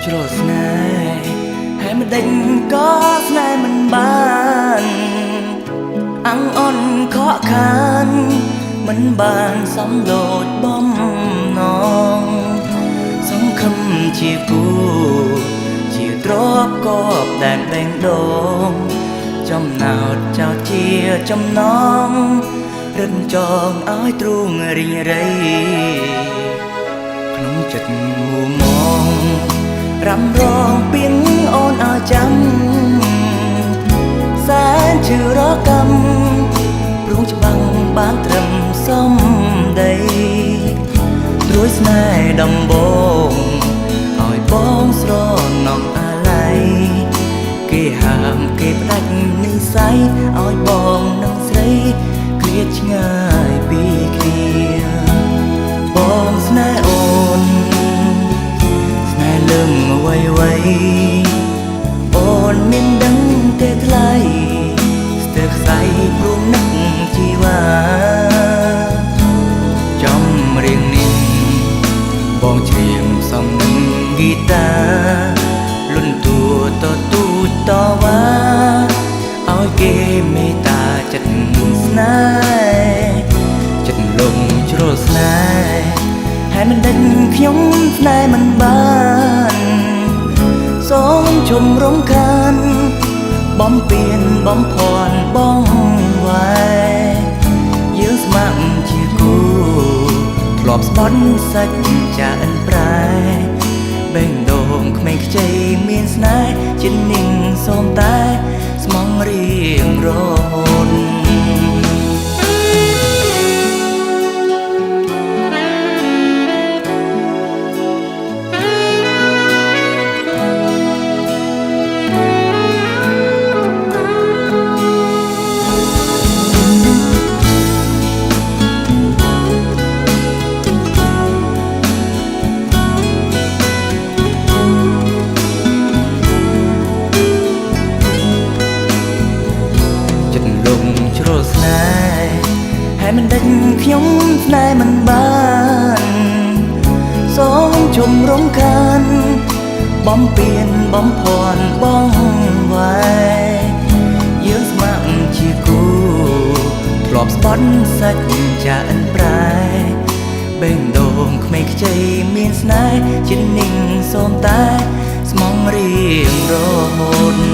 ច្រត់ស្នេហ៍ហើយមិនដេញក៏ស្នេហ៍មិនបានអង្អន់ខកខានមិនបានសំលោចបំណងសង្ឃឹមជាគូជាទ្រពកបដែនដេងដងចំណោតចោតជាចំណងរិនចងឲ្យទ្រូងរីងរៃក្នុងចិត្តមួមងរំរងពីងអូនឲ្យចាំសែនជឿរកម្មព្រួងច្បាំងបានត្រឹមសំដីត្រួយស្នេហ៍ដំបងឲ្យបងស្រណងអាឡ័យគេហាមគេផ្ដាច់និស្ស័យឲ្យបងនឹងស្រីឃ្លាតឆ្ងាយពីគ្នាបងស្នេហ៍អូនស្នេហ៍លឹងអ្វីអូនមានដឹងទេថ្លៃស្ទើរខ្សែព្រួងនឹកជីវ៉ាចំរៀងនេះបងច្រៀងសំនឹងហ្គីតាលុនតួតទូចតវ៉ាឲ្យគេមេត្តាចិត្តស្នេហ៍ចិត្តលងជ្រុលស្នេហ៍ហើយមិនដេញខ្ញុំស្នេហ៍មិនបានសូមជុំរំខានបំពេញបំភ័ន្តបងវ៉ែយើងស្ម័គ្រជាគូធ្លាប់ស្បន់សាច់ចាអិនប្រែបេងដូងក្មេងខ្ចីមានស្នេហ៍ជានាងសូមតែស្មងរៀងរហូតជ្រុលស្នេហ៍ហើយមិនដេញខ្ញុំស្នេហ៍មិនបានសូមជុំរំខានបំពេញបំភ័ន្តបងវ៉ែយើងស្ម័គ្រជាគូធ្លាប់ស្បន់សាច់ចាអិនប្រែបេងដូងក្មេងខ្ចីមានស្នេហ៍ជានាងសូមតែស្មងរៀងរហូត